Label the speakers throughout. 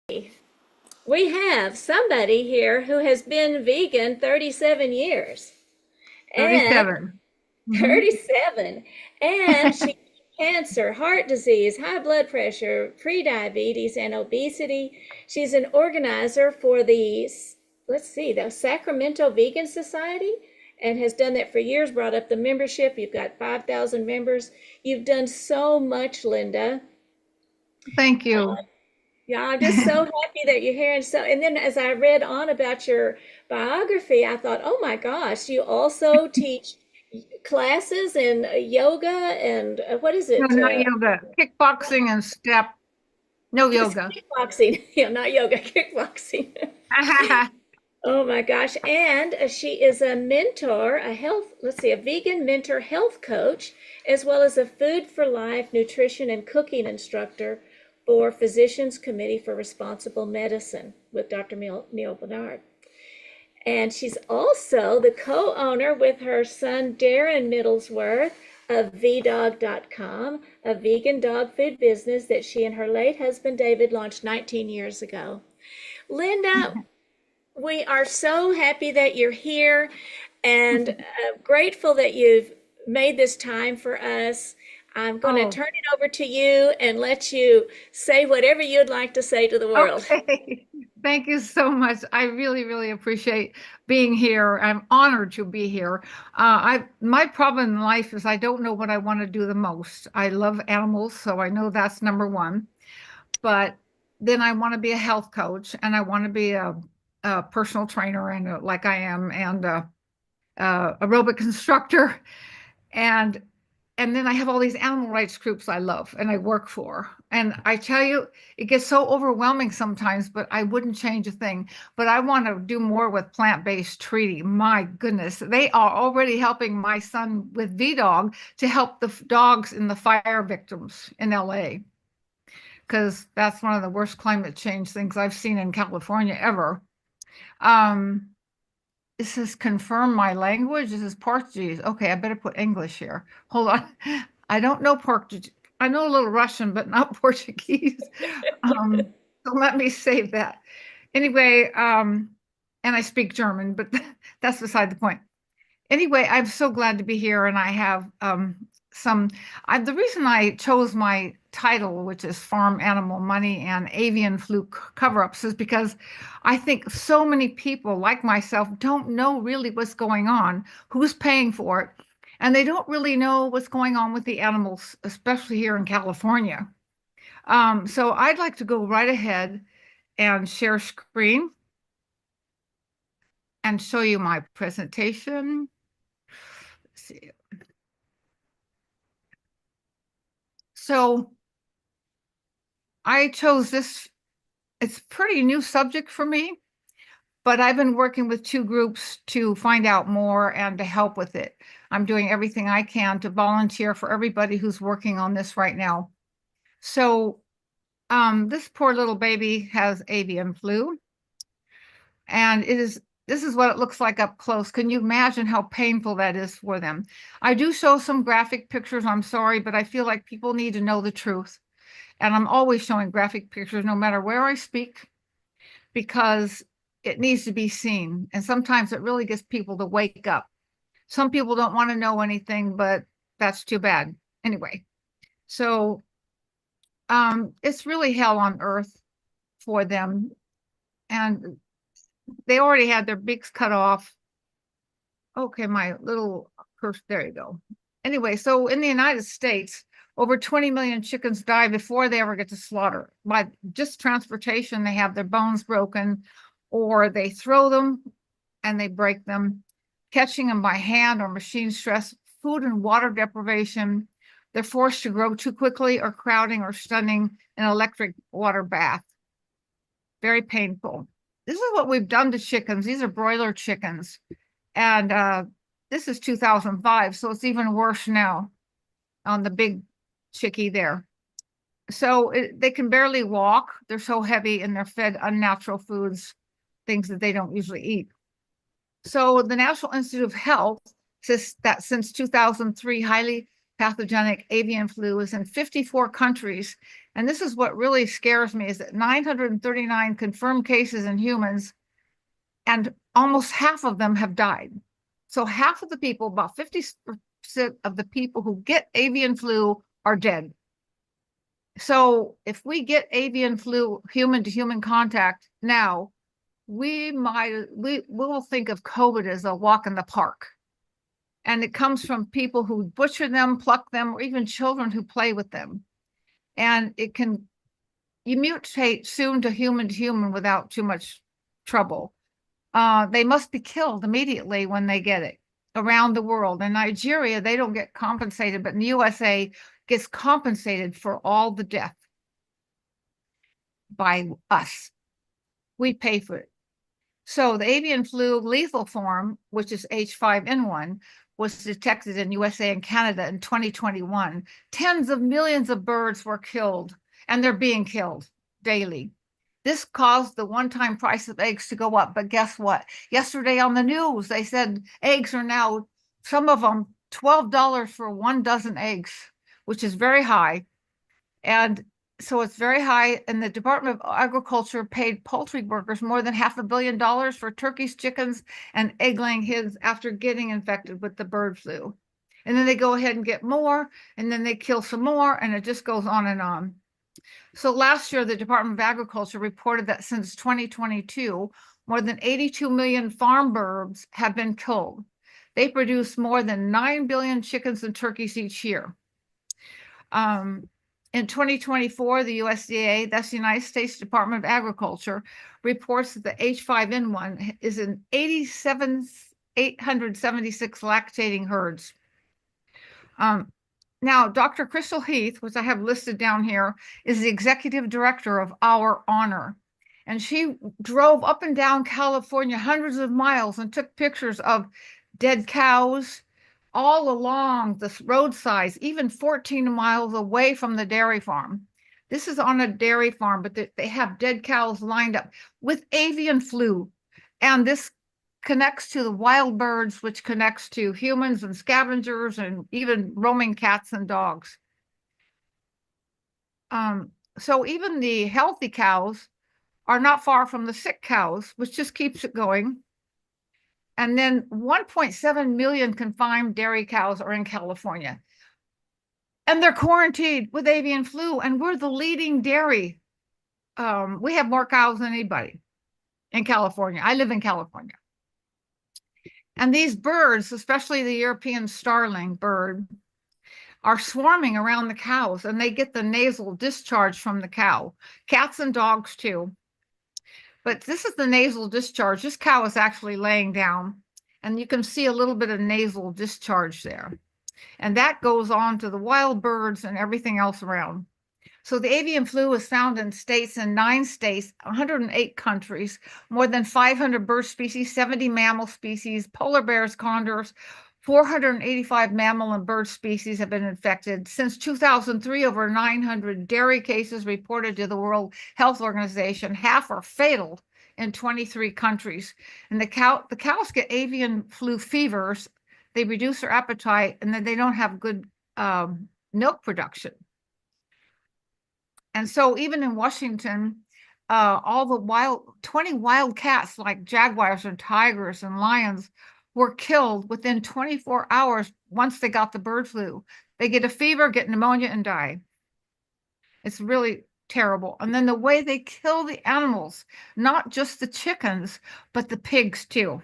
Speaker 1: We have somebody here who has been vegan 37 years. And
Speaker 2: 37. Hmm.
Speaker 1: 37. And she has cancer, heart disease, high blood pressure, prediabetes, and obesity. She's an organizer for the Sacramento Vegan Society and has done that for years, brought up the membership. You've got 5,000 members. You've done so much, Linda.
Speaker 2: Thank you.
Speaker 1: Yeah, I'm just so happy that you're here. And then as I read on about your biography, I thought, oh my gosh, you also teach classes in yoga and what is
Speaker 2: No,
Speaker 1: it?
Speaker 2: not yoga. Kickboxing and step. No
Speaker 1: It's
Speaker 2: yoga.
Speaker 1: kickboxing. Yeah, not yoga, kickboxing. Oh my gosh. And she is a mentor, a vegan mentor health coach, as well as a food for life nutrition and cooking instructor for Physicians Committee for Responsible Medicine with Dr. Neil Bernard. And she's also the co-owner with her son Darren Middlesworth of vdog.com, a vegan dog food business that she and her late husband David launched 19 years ago. Linda, we are so happy that you're here and grateful that you've made this time for us. I'm going to
Speaker 2: Oh,
Speaker 1: turn it over to you and let you say whatever you'd like to say to the world.
Speaker 2: okay. Thank you so much. I really, really appreciate being here. I'm honored to be here. My problem in life is I don't know what I want to do the most. I love animals, so I know that's number one. But then I want to be a health coach, and I want to be a personal trainer, and like I am, and aerobic instructor, and and then I have all these animal rights groups I love and I work for. And I tell you, it gets so overwhelming sometimes, but I wouldn't change a thing. But I want to do more with plant-based treating. My goodness, they are already helping my son with VDog to help the dogs in the fire victims in LA, because that's one of the worst climate change things I've seen in California ever. Um, this is confirm my language. This is Portuguese. Okay, I better put English here. Hold on. I don't know Portuguese. I know a little Russian, but not Portuguese. So let me save that. Anyway, and I speak German, but that's beside the point. Anyway, I'm so glad to be here, and I have some. The reason I chose my title, which is Farm Animal Money and Avian Flu Coverups, is because I think so many people like myself don't know really what's going on, who's paying for it, and they don't really know what's going on with the animals, especially here in California. So I'd like to go right ahead and share screen and show you my presentation. Let's see. So I chose this. It's a pretty new subject for me, but I've been working with two groups to find out more and to help with it. I'm doing everything I can to volunteer for everybody who's working on this right now. So this poor little baby has avian flu, and this is what it looks like up close. Can you imagine how painful that is for them? I do show some graphic pictures, I'm sorry, but I feel like people need to know the truth. And I'm always showing graphic pictures no matter where I speak, because it needs to be seen. And sometimes it really gets people to wake up. Some people don't want to know anything, but that's too bad. Anyway, so it's really hell on earth for them. And they already had their beaks cut off. Okay, my little curse, there you go. Anyway, so in the United States, over 20 million chickens die before they ever get to slaughter. By just transportation, they have their bones broken, or they throw them and they break them. Catching them by hand or machine stress, food and water deprivation. They're forced to grow too quickly, or crowding or stunning an electric water bath. Very painful. This is what we've done to chickens. These are broiler chickens. And this is 2005, so it's even worse now on the big chickie there. So they can barely walk. They're so heavy and they're fed unnatural foods, things that they don't usually eat. So the National Institute of Health says that since 2003, highly pathogenic avian flu is in 54 countries. And this is what really scares me, is that 939 confirmed cases in humans, and almost half of them have died. So half of the people, about 50% of the people who get avian flu are dead. So if we get avian flu human to human contact now, we will think of COVID as a walk in the park. And it comes from people who butcher them, pluck them, or even children who play with them. And you mutate soon to human without too much trouble. They must be killed immediately when they get it around the world. In Nigeria, they don't get compensated, but in the USA gets compensated for all the death by us. We pay for it. So the avian flu lethal form, which is H5N1, was detected in USA and Canada in 2021. Tens of millions of birds were killed, and they're being killed daily. This caused the one-time price of eggs to go up. But guess what? Yesterday on the news, they said eggs are now, some of them, $12 for 1 dozen eggs, which is very high. And so it's very high. And the Department of Agriculture paid poultry workers more than $500 million for turkeys, chickens, and egg-laying hens after getting infected with the bird flu. And then they go ahead and get more, and then they kill some more, and it just goes on and on. So last year, the Department of Agriculture reported that since 2022, more than 82 million farm birds have been killed. They produce more than 9 billion chickens and turkeys each year. In 2024, the USDA, that's the United States Department of Agriculture, reports that the H5N1 is in 876 lactating herds. Now, Dr. Crystal Heath, which I have listed down here, is the executive director of Our Honor. And she drove up and down California hundreds of miles and took pictures of dead cows all along the roadsides, even 14 miles away from the dairy farm. This is on a dairy farm, but they have dead cows lined up with avian flu. And this connects to the wild birds, which connects to humans and scavengers and even roaming cats and dogs. So even the healthy cows are not far from the sick cows, which just keeps it going. And then 1.7 million confined dairy cows are in California. And they're quarantined with avian flu, and we're the leading dairy. We have more cows than anybody in California. I live in California. And these birds, especially the European starling bird, are swarming around the cows, and they get the nasal discharge from the cow. Cats and dogs too. But this is the nasal discharge. This cow is actually laying down, and you can see a little bit of nasal discharge there. And that goes on to the wild birds and everything else around. So the avian flu is found in 9 states, 108 countries, more than 500 bird species, 70 mammal species, polar bears, condors, 485 mammal and bird species have been infected. Since 2003, over 900 dairy cases reported to the World Health Organization. Half are fatal in 23 countries. And the cows get avian flu fevers. They reduce their appetite, and then they don't have good milk production. And so even in Washington, all the 20 wild cats like jaguars and tigers and lions were killed within 24 hours once they got the bird flu. They get a fever, get pneumonia, and die. It's really terrible. And then the way they kill the animals, not just the chickens, but the pigs too,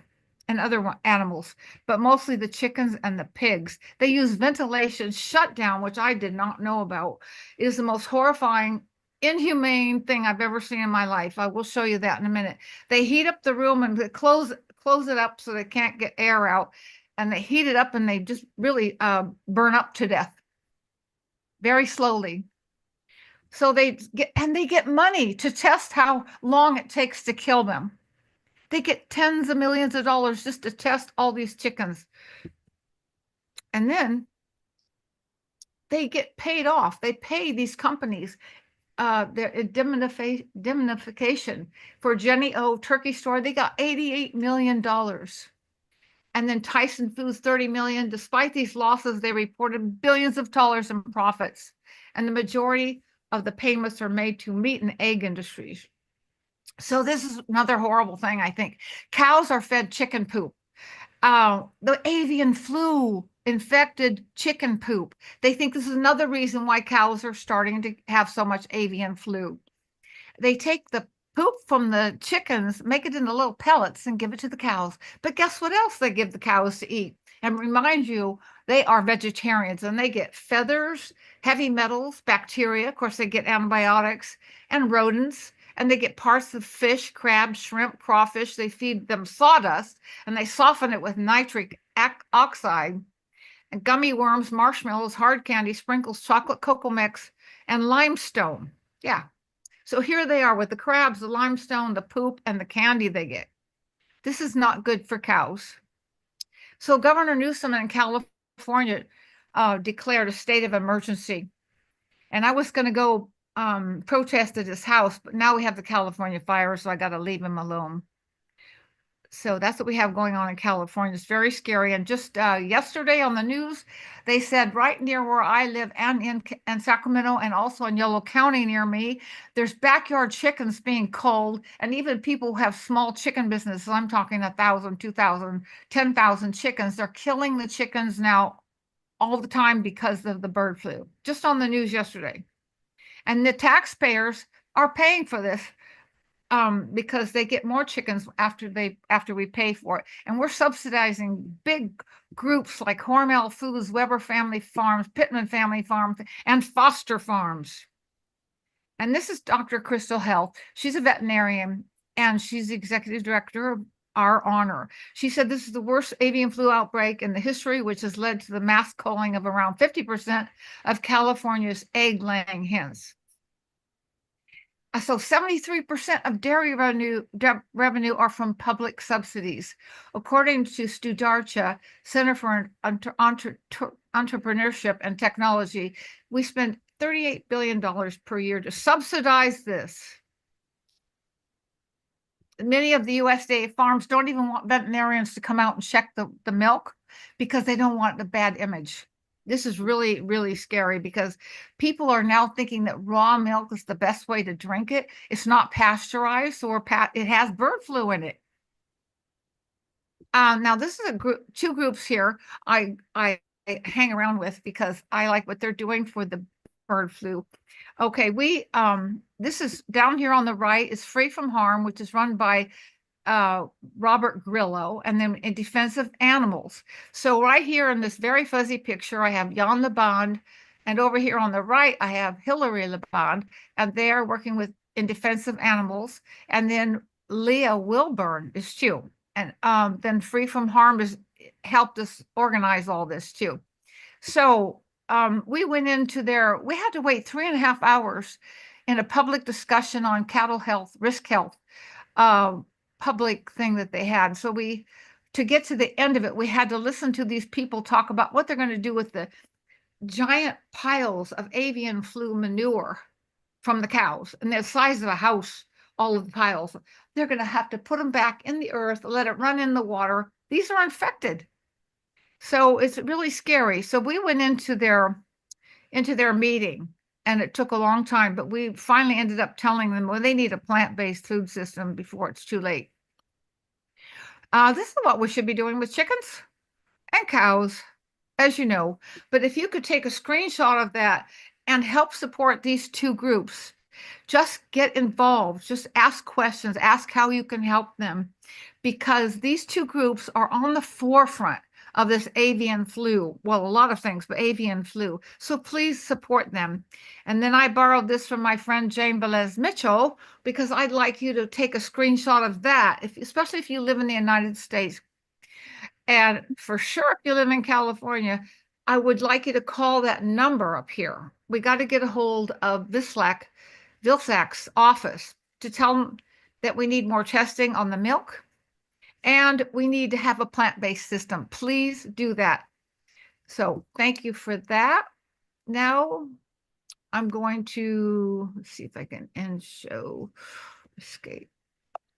Speaker 2: and other animals, but mostly the chickens and the pigs. They use ventilation shutdown, which I did not know about. It is the most horrifying, inhumane thing I've ever seen in my life. I will show you that in a minute. They heat up the room and close it up so they can't get air out. And they heat it up and they just really burn up to death very slowly. So they get money to test how long it takes to kill them. They get tens of millions of dollars just to test all these chickens. And then they get paid off. They pay these companies their indemnification. For Jenny O Turkey Store, they got $88 million. And then Tyson Foods, 30 million. Despite these losses, they reported billions of dollars in profits. And the majority of the payments are made to meat and egg industries. So this is another horrible thing, I think. Cows are fed chicken poop. The avian flu infected chicken poop. They think this is another reason why cows are starting to have so much avian flu. They take the poop from the chickens, make it into little pellets, and give it to the cows. But guess what else they give the cows to eat? And remind you, they are vegetarians and they get feathers, heavy metals, bacteria. Of course, they get antibiotics and rodents, and they get parts of fish, crab, shrimp, crawfish. They feed them sawdust and they soften it with nitric oxide and gummy worms, marshmallows, hard candy, sprinkles, chocolate cocoa mix, and limestone. Yeah. So here they are with the crabs, the limestone, the poop, and the candy they get. This is not good for cows. So Governor Newsom in California declared a state of emergency. And I was going to go protest at his house, but now we have the California fire, so I got to leave him alone. So that's what we have going on in California. It's very scary. And just yesterday on the news, they said right near where I live and in Sacramento and also in Yolo County near me, there's backyard chickens being culled. And even people who have small chicken businesses, I'm talking 1,000, 2,000, 10,000 chickens, they're killing the chickens now all the time because of the bird flu. Just on the news yesterday. And the taxpayers are paying for this. Because they get more chickens after we pay for it. And we're subsidizing big groups like Hormel Foods, Weber Family Farms, Pittman Family Farms, and Foster Farms. And this is Dr. Crystal Health. She's a veterinarian and she's the executive director of Our Honor. She said this is the worst avian flu outbreak in the history, which has led to the mass culling of around 50% of California's egg-laying hens. So 73% of dairy revenue are from public subsidies. According to Studarcha, Center for Entrepreneurship and Technology, we spend $38 billion per year to subsidize this. Many of the USDA farms don't even want veterinarians to come out and check the milk because they don't want the bad image. This is really, really scary because people are now thinking that raw milk is the best way to drink it. It's not pasteurized or it has bird flu in it. Now this is two groups here I hang around with because I like what they're doing for the bird flu. Okay, this is down here on the right is Free from Harm, which is run by Robert Grillo, and then in defense of animals. So right here in this very fuzzy picture, I have Jan LeBond, and over here on the right, I have Hillary LeBond, and they are working in defense of animals. And then Leah Wilburn is too. And then Free from Harm has helped us organize all this too. So we went into we had to wait 3.5 hours in a public discussion on cattle health, risk health, public thing that they had. So to get to the end of it, we had to listen to these people talk about what they're going to do with the giant piles of avian flu manure from the cows, and the size of a house, all of the piles. They're going to have to put them back in the earth, let it run in the water. These are infected. So it's really scary. So we went into their meeting, and it took a long time, but we finally ended up telling them, well, they need a plant-based food system before it's too late. This is what we should be doing with chickens and cows, as you know. But if you could take a screenshot of that and help support these two groups, just get involved, just ask questions, ask how you can help them, because these two groups are on the forefront of this avian flu. Well, a lot of things, but avian flu. So please support them. And then I borrowed this from my friend Jane Velez Mitchell, because I'd like you to take a screenshot of that, especially if you live in the United States. And for sure, if you live in California, I would like you to call that number up here. We got to get a hold of Vilsac's office to tell them that we need more testing on the milk. And we need to have a plant-based system. Please do that. So thank you for that. Now I'm going to see if I can end show, escape.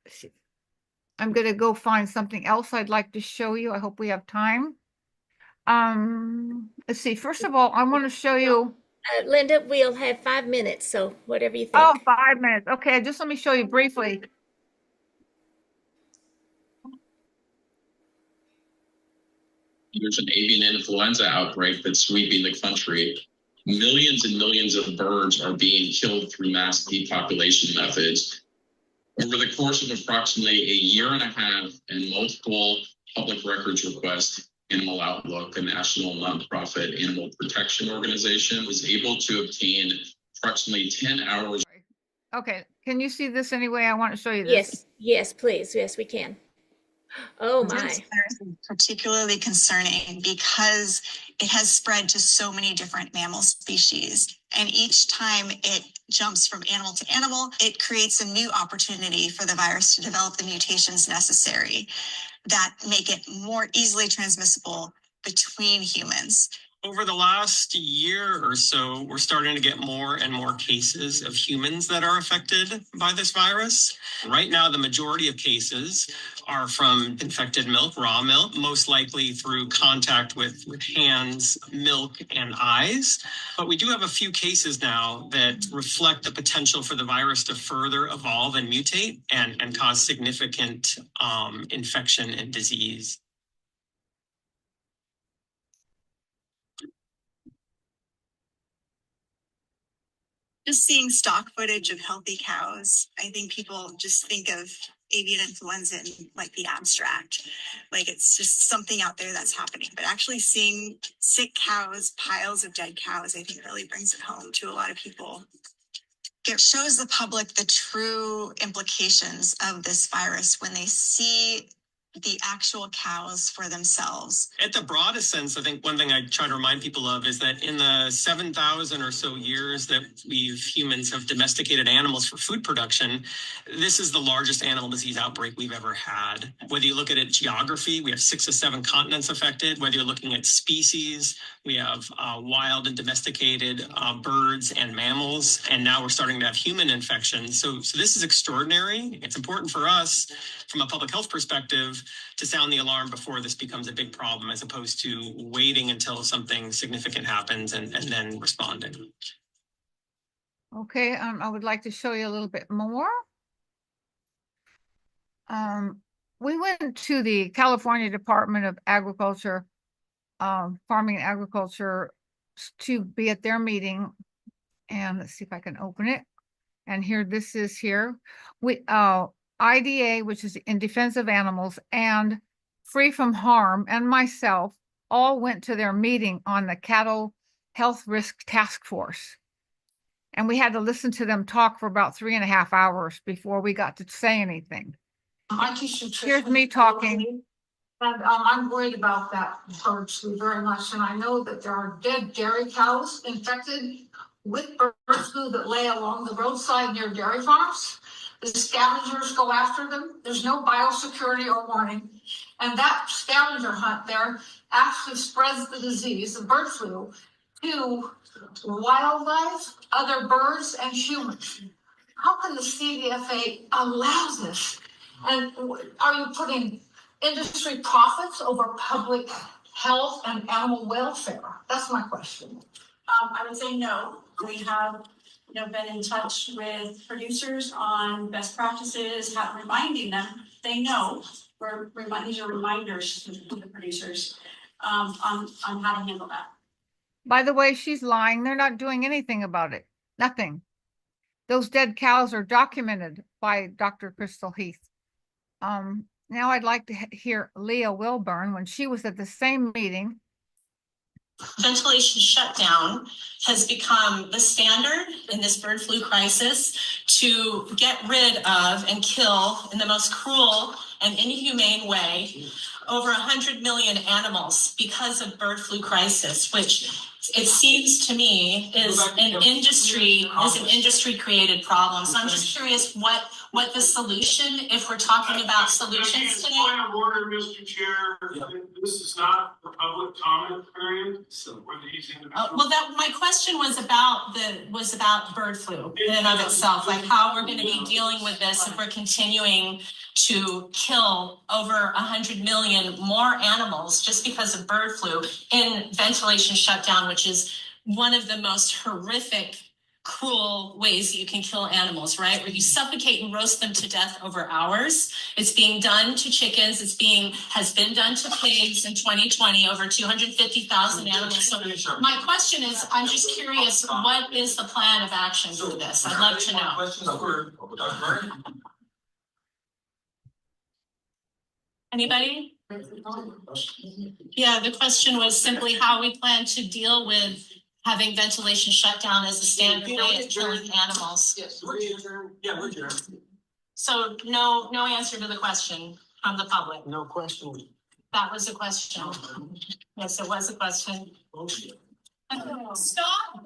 Speaker 2: Let's see. I'm going to go find something else I'd like to show you. I hope we have time. Let's see. First of all, I want to show you.
Speaker 1: Linda, we'll have 5 minutes, so whatever you
Speaker 2: Oh,
Speaker 1: think.
Speaker 2: 5 minutes. Okay, just let me show you briefly.
Speaker 3: There's an avian influenza outbreak that's sweeping the country. Millions and millions of birds are being killed through mass depopulation methods. Over the course of approximately a year and a half and multiple public records requests, Animal Outlook, a national nonprofit animal protection organization, was able to obtain approximately 10 hours.
Speaker 2: Okay, can you see this anyway? I want to show you this.
Speaker 1: Yes, yes, please. Yes, we can. Oh
Speaker 4: This
Speaker 1: my.
Speaker 4: virus is particularly concerning because it has spread to so many different mammal species. And each time it jumps from animal to animal, it creates a new opportunity for the virus to develop the mutations necessary that make it more easily transmissible between humans.
Speaker 5: Over the last year or so, we're starting to get more and more cases of humans that are affected by this virus. Right now, the majority of cases are from infected milk, raw milk, most likely through contact with hands, milk, and eyes. But we do have a few cases now that reflect the potential for the virus to further evolve and mutate and cause significant infection and disease.
Speaker 4: Just seeing stock footage of healthy cows, I think people just think of avian influenza in like the abstract, like it's just something out there that's happening. But actually seeing sick cows, piles of dead cows, I think really brings it home to a lot of people. It shows the public the true implications of this virus when they see the actual cows for themselves.
Speaker 5: At the broadest sense, I think one thing I try to remind people of is that in the 7,000 or so years that humans have domesticated animals for food production, this is the largest animal disease outbreak we've ever had. Whether you look at it geography, we have 6 or 7 continents affected. Whether you're looking at species, we have wild and domesticated birds and mammals, and now we're starting to have human infections. So this is extraordinary. It's important for us from a public health perspective to sound the alarm before this becomes a big problem, as opposed to waiting until something significant happens and then responding.
Speaker 2: Okay, I would like to show you a little bit more. We went to the California Department of Agriculture, Farming and Agriculture, to be at their meeting. And let's see if I can open it. And here, this is here. IDA, which is in defense of animals, and Free from Harm, and myself all went to their meeting on the Cattle Health Risk Task Force. And we had to listen to them talk for about 3.5 hours before we got to say anything. Here's me talking.
Speaker 6: And I'm worried about that bird flu very much. And I know that there are dead dairy cows infected with bird flu that lay along the roadside near dairy farms. The scavengers go after them. There's no biosecurity or warning. And that scavenger hunt there actually spreads the disease of bird flu to wildlife, other birds, and humans. How can the CDFA allow this? And are you putting industry profits over public health and animal welfare? That's my question.
Speaker 7: I would say no. We have been in touch with producers on best practices, reminding them they know. These are reminders to the producers on how to handle that.
Speaker 2: By the way, she's lying. They're not doing anything about it. Nothing. Those dead cows are documented by Dr. Crystal Heath. Now I'd like to hear Leah Wilburn when she was at the same meeting.
Speaker 8: Ventilation shutdown has become the standard in this bird flu crisis to get rid of and kill in the most cruel and inhumane way over 100 million animals because of bird flu crisis, which it seems to me is an industry created problem. So I'm just curious what what the solution, if we're talking about solutions today.
Speaker 9: Point of order, Mr. Chair. This is not the public comment period. So
Speaker 8: well, my question was about bird flu in and of itself, like how we're going to be dealing with this if we're continuing to kill over 100 million more animals just because of bird flu in ventilation shutdown, which is one of the most horrific, cruel ways you can kill animals, right? Where you suffocate and roast them to death over hours. It's being done to chickens. Has been done to pigs in 2020, over 250,000 animals. So my question is, I'm just curious, what is the plan of action for this? I'd love to know. Anybody? Yeah, the question was simply how we plan to deal with having ventilation shut down as a standard way of killing animals.
Speaker 9: Yes, we're here.
Speaker 8: So no answer to the question from the public.
Speaker 9: No question.
Speaker 8: That was a question. Yes, it was a question. Stop.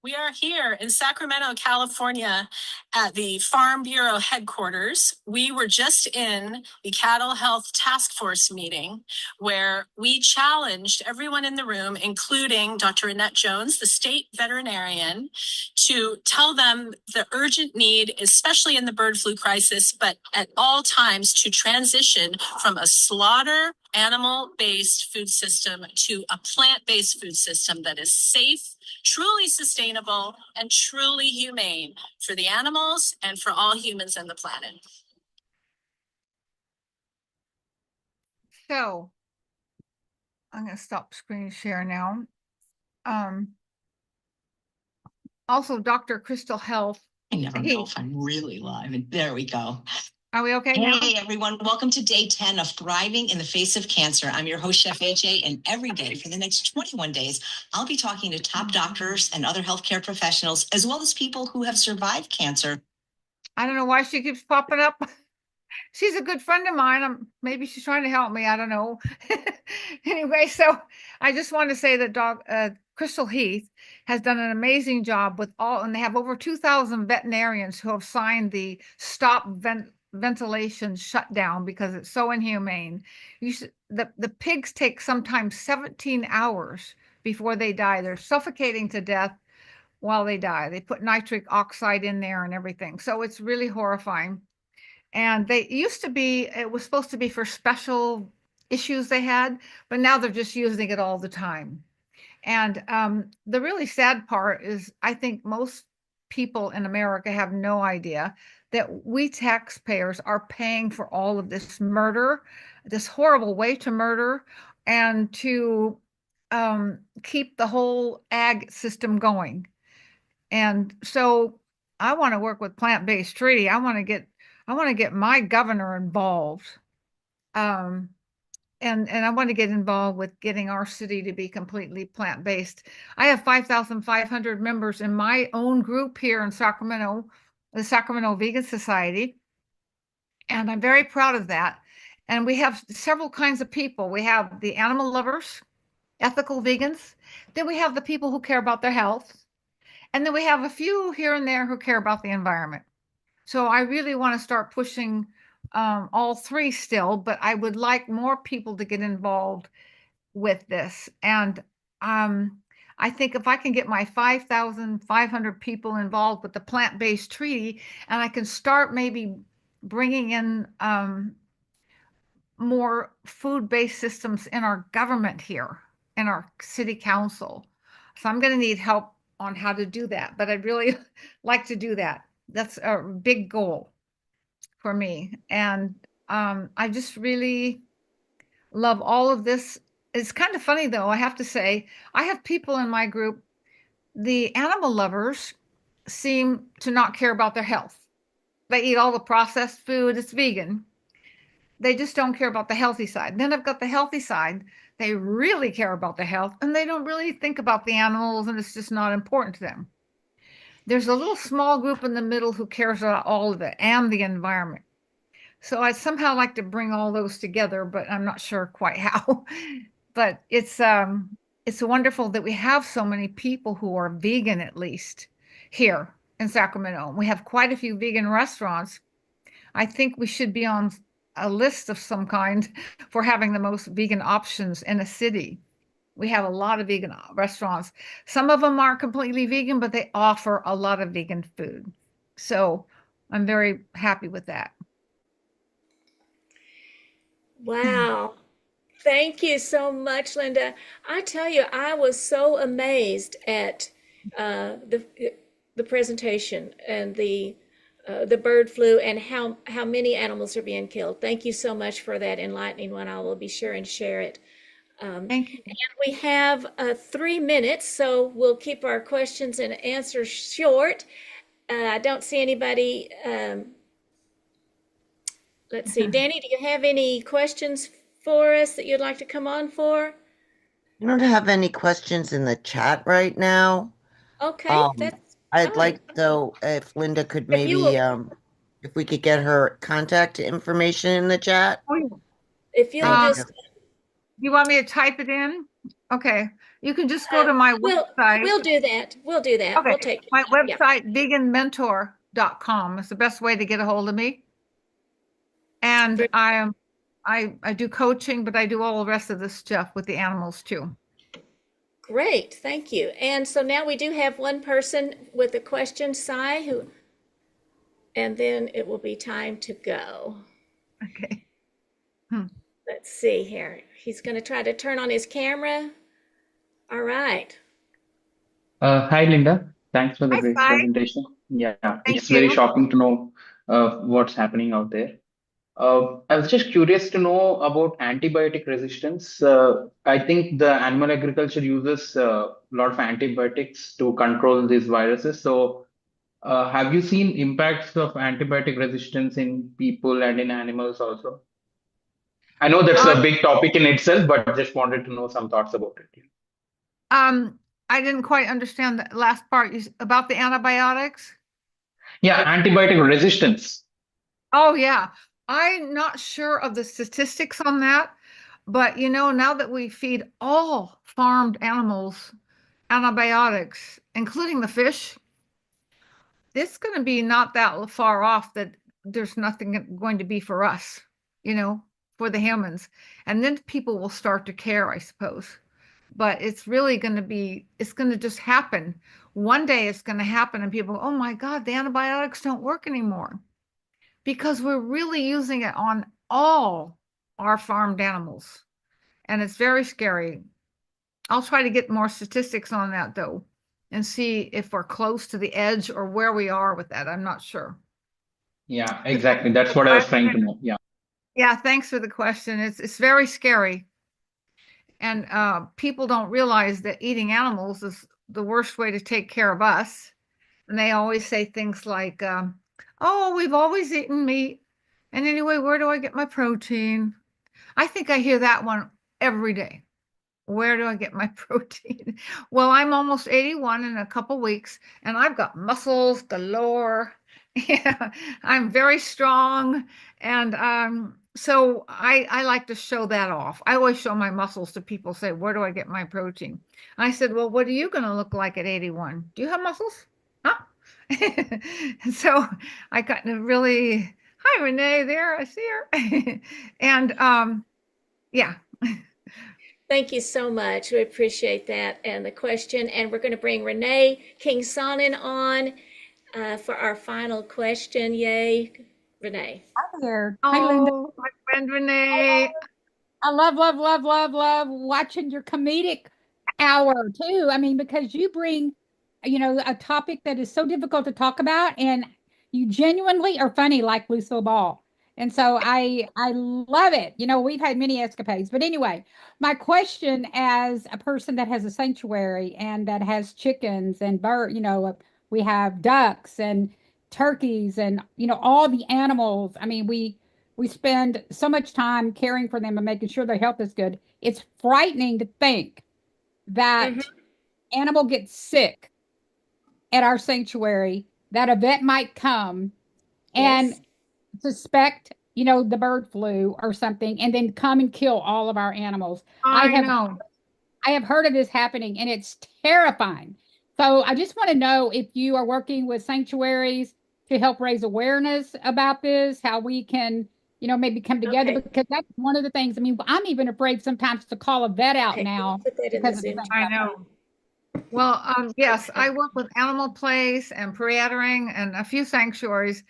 Speaker 8: We are here in Sacramento, California at the Farm Bureau headquarters. We were just in the Cattle Health Task Force meeting where we challenged everyone in the room, including Dr. Annette Jones, the state veterinarian, to tell them the urgent need, especially in the bird flu crisis, but at all times to transition from a slaughter animal-based food system to a plant-based food system that is safe, truly sustainable, and truly humane for the animals and for all humans and the planet.
Speaker 2: So I'm going to stop screen share now. Also, Dr. Crystal Health.
Speaker 10: I never know if I'm really live. And there we go.
Speaker 2: Are we okay now?
Speaker 10: Hey, everyone. Welcome to day 10 of Thriving in the Face of Cancer. I'm your host, Chef AJ, and every day for the next 21 days, I'll be talking to top doctors and other healthcare professionals, as well as people who have survived cancer.
Speaker 2: I don't know why she keeps popping up. She's a good friend of mine. Maybe she's trying to help me. I don't know. Anyway, so I just want to say that Crystal Heath has done an amazing job with and they have over 2,000 veterinarians who have signed the Stop Ventilation Shutdown because it's so inhumane. The pigs take sometimes 17 hours before they die. They're suffocating to death while they die. They put nitric oxide in there and everything. So it's really horrifying. And it was supposed to be for special issues they had, but now they're just using it all the time. And the really sad part is I think most people in America have no idea that we taxpayers are paying for all of this murder, this horrible way to murder, and to keep the whole ag system going. And so I want to work with plant-based treaty. I want to get my governor involved. And I want to get involved with getting our city to be completely plant-based. I have 5,500 members in my own group here in Sacramento, the Sacramento Vegan Society. And I'm very proud of that. And we have several kinds of people. We have the animal lovers, ethical vegans. Then we have the people who care about their health. And then we have a few here and there who care about the environment. So I really want to start pushing all three still, but I would like more people to get involved with this. And I think if I can get my 5,500 people involved with the plant-based treaty, and I can start maybe bringing in more food-based systems in our government here, in our city council. So I'm going to need help on how to do that, but I'd really like to do that. That's a big goal for me. And I just really love all of this. It's kind of funny though, I have to say, I have people in my group, the animal lovers seem to not care about their health. They eat all the processed food, it's vegan. They just don't care about the healthy side. Then I've got the healthy side. They really care about the health and they don't really think about the animals and it's just not important to them. There's a little small group in the middle who cares about all of it and the environment. So I somehow like to bring all those together, but I'm not sure quite how. But it's it's wonderful that we have so many people who are vegan, at least here in Sacramento. We have quite a few vegan restaurants. I think we should be on a list of some kind for having the most vegan options in a city. We have a lot of vegan restaurants. Some of them aren't completely vegan, but they offer a lot of vegan food. So I'm very happy with that.
Speaker 1: Wow. Thank you so much, Linda. I tell you, I was so amazed at the presentation and the bird flu and how many animals are being killed. Thank you so much for that enlightening one. I will be sure and share it.
Speaker 2: Thank you.
Speaker 1: And we have 3 minutes, so we'll keep our questions and answers short. I don't see anybody. Let's see. Danny, do you have any questions for us that you'd like to come on for?
Speaker 11: I don't have any questions in the chat right now.
Speaker 1: Okay, that's
Speaker 11: I'd
Speaker 1: fine.
Speaker 11: like though if Linda could
Speaker 1: If you
Speaker 11: maybe
Speaker 1: will,
Speaker 11: if we could get her contact information in the chat.
Speaker 2: Oh, yeah.
Speaker 1: if you'll
Speaker 11: Thank
Speaker 1: just,
Speaker 2: You want me to type it in? Okay. You can just go to my website.
Speaker 1: we'll do that. We'll do that.
Speaker 2: Okay.
Speaker 1: We'll take
Speaker 2: My
Speaker 1: yeah.
Speaker 2: website, veganmentor.com, is the best way to get a hold of me. And I do coaching, but I do all the rest of this stuff with the animals too.
Speaker 1: Great, thank you. And so now we do have one person with a question, Sai, and then it will be time to go.
Speaker 2: Okay.
Speaker 1: Let's see here. He's going to try to turn on his camera. All right.
Speaker 12: Hi, Linda. Thanks for the
Speaker 2: Hi,
Speaker 12: great
Speaker 2: Sai.
Speaker 12: presentation. Yeah,
Speaker 2: Thank
Speaker 12: it's very
Speaker 2: you.
Speaker 12: shocking to know what's happening out there. I was just curious to know about antibiotic resistance. I think the animal agriculture uses a lot of antibiotics to control these viruses. So, have you seen impacts of antibiotic resistance in people and in animals also? I know that's a big topic in itself, but just wanted to know some thoughts about it.
Speaker 2: I didn't quite understand the last part about the antibiotics.
Speaker 12: Yeah, antibiotic resistance.
Speaker 2: Oh, yeah. I'm not sure of the statistics on that, but now that we feed all farmed animals antibiotics, including the fish, it's going to be not that far off that there's nothing going to be for us, for the humans. And then people will start to care, I suppose. But it's really going to it's going to just happen. One day it's going to happen and people, oh my God, the antibiotics don't work anymore because we're really using it on all our farmed animals. And it's very scary. I'll try to get more statistics on that though and see if we're close to the edge or where we are with that. I'm not sure.
Speaker 12: Yeah, exactly. That's what I was trying to know. Yeah.
Speaker 2: Yeah, thanks for the question. It's very scary. And people don't realize that eating animals is the worst way to take care of us. And they always say things like, oh, we've always eaten meat. And anyway, where do I get my protein? I think I hear that one every day. Where do I get my protein? Well, I'm almost 81 in a couple weeks, and I've got muscles galore. Yeah, I'm very strong. And so I like to show that off. I always show my muscles to people, say, where do I get my protein? And I said, well, what are you going to look like at 81? Do you have muscles? Huh? So I got to really, hi, Renee, there, I see her. And yeah.
Speaker 1: Thank you so much. We appreciate that and the question. And we're going to bring Renee King-Sonnen on for our final question. Yay, Renee.
Speaker 13: Hi there. Hi, Linda.
Speaker 2: Oh, my friend Renee.
Speaker 13: I love watching your comedic hour too. I mean, because you bring, a topic that is so difficult to talk about, and you genuinely are funny like Lucille Ball. And so I love it. We've had many escapades. But anyway, my question as a person that has a sanctuary and that has chickens and we have ducks and turkeys and all the animals. I mean, we spend so much time caring for them and making sure their health is good. It's frightening to think that animal gets sick at our sanctuary, that a vet might come and suspect, the bird flu or something, and then come and kill all of our animals.
Speaker 2: I know.
Speaker 13: I have heard of this happening and it's terrifying. So I just want to know if you are working with sanctuaries to help raise awareness about this, how we can, maybe come together,
Speaker 1: Okay.
Speaker 13: because that's one of the things. I mean, I'm even afraid sometimes to call a vet out
Speaker 1: Okay,
Speaker 13: now
Speaker 1: put that in the
Speaker 13: because of the
Speaker 1: Zoom
Speaker 13: things
Speaker 2: I
Speaker 13: I've heard.
Speaker 2: know. Well, yes, I work with Animal Place and Preattering and a few sanctuaries.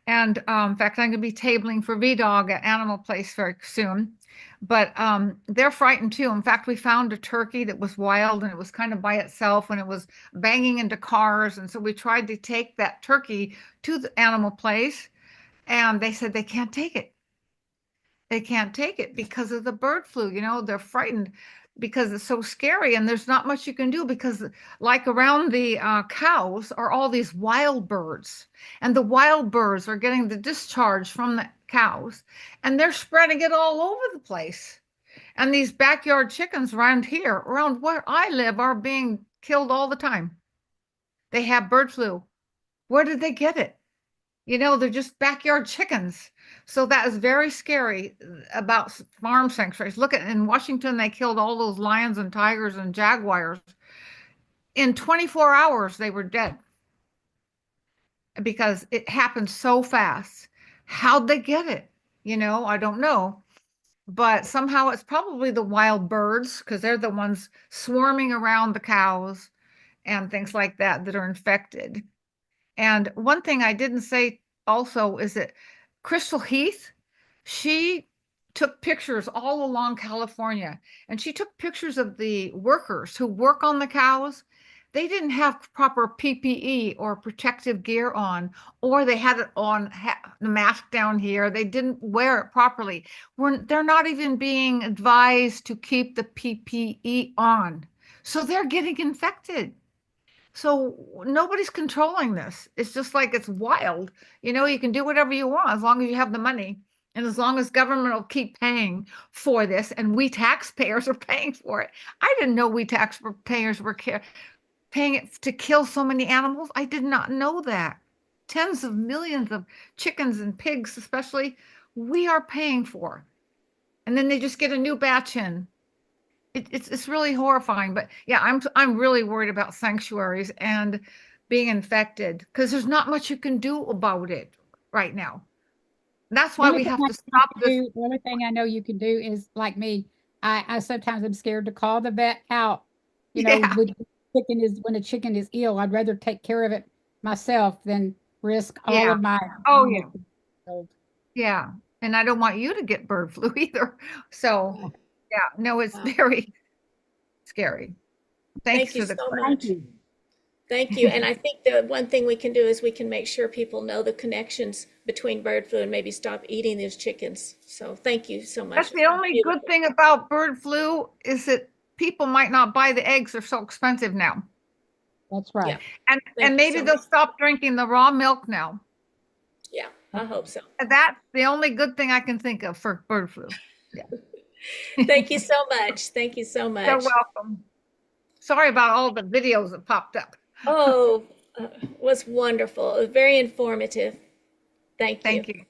Speaker 2: And in fact, I'm going to be tabling for VDOG at Animal Place very soon. But they're frightened too. In fact, we found a turkey that was wild and it was kind of by itself and it was banging into cars. And so we tried to take that turkey to the Animal Place and they said they can't take it. They can't take it because of the bird flu. They're frightened because it's so scary and there's not much you can do because like around the cows are all these wild birds and the wild birds are getting the discharge from the cows and they're spreading it all over the place. And these backyard chickens around here, around where I live, are being killed all the time. They have bird flu. Where did they get it? They're just backyard chickens. So that is very scary about farm sanctuaries. Look at in Washington, they killed all those lions and tigers and jaguars. In 24 hours, they were dead because it happened so fast. How'd they get it? I don't know. But somehow it's probably the wild birds because they're the ones swarming around the cows and things like that are infected. And one thing I didn't say also is that Crystal Heath, she took pictures all along California and she took pictures of the workers who work on the cows. They didn't have proper PPE or protective gear on, or they had it on the mask down here. They didn't wear it properly. They're not even being advised to keep the PPE on. So they're getting infected. So nobody's controlling this. It's just like it's wild. You can do whatever you want as long as you have the money and as long as government will keep paying for this and we taxpayers are paying for it. I didn't know we taxpayers were paying it to kill so many animals. I did not know that. Tens of millions of chickens and pigs, especially, we are paying for. And then they just get a new batch in. It's really horrifying. But yeah, I'm really worried about sanctuaries and being infected because there's not much you can do about it right now. That's why we have to stop this.
Speaker 13: The only thing I know you can do is like me. I sometimes am scared to call the vet out.
Speaker 2: Yeah.
Speaker 13: When a chicken is ill, I'd rather take care of it myself than risk all
Speaker 2: Yeah.
Speaker 13: of my.
Speaker 2: Oh yeah. Yeah. And I don't want you to get bird flu either. So yeah, no, it's very scary. Thanks
Speaker 1: Thank you
Speaker 2: for the
Speaker 1: so
Speaker 2: question.
Speaker 1: much. Thank you. And I think the one thing we can do is we can make sure people know the connections between bird flu and maybe stop eating these chickens. So thank you so much.
Speaker 2: That's the only good thing about bird flu is that people might not buy the eggs. They're so expensive now.
Speaker 13: That's right.
Speaker 1: Yeah.
Speaker 2: And maybe they'll stop drinking the raw milk now.
Speaker 1: Yeah, I hope so.
Speaker 2: That's the only good thing I can think of for bird flu. Yeah.
Speaker 1: Thank you so much. Thank you so much.
Speaker 2: You're welcome. Sorry about all the videos that popped up.
Speaker 1: Oh, it was wonderful. It was very informative. Thank you.
Speaker 2: Thank you.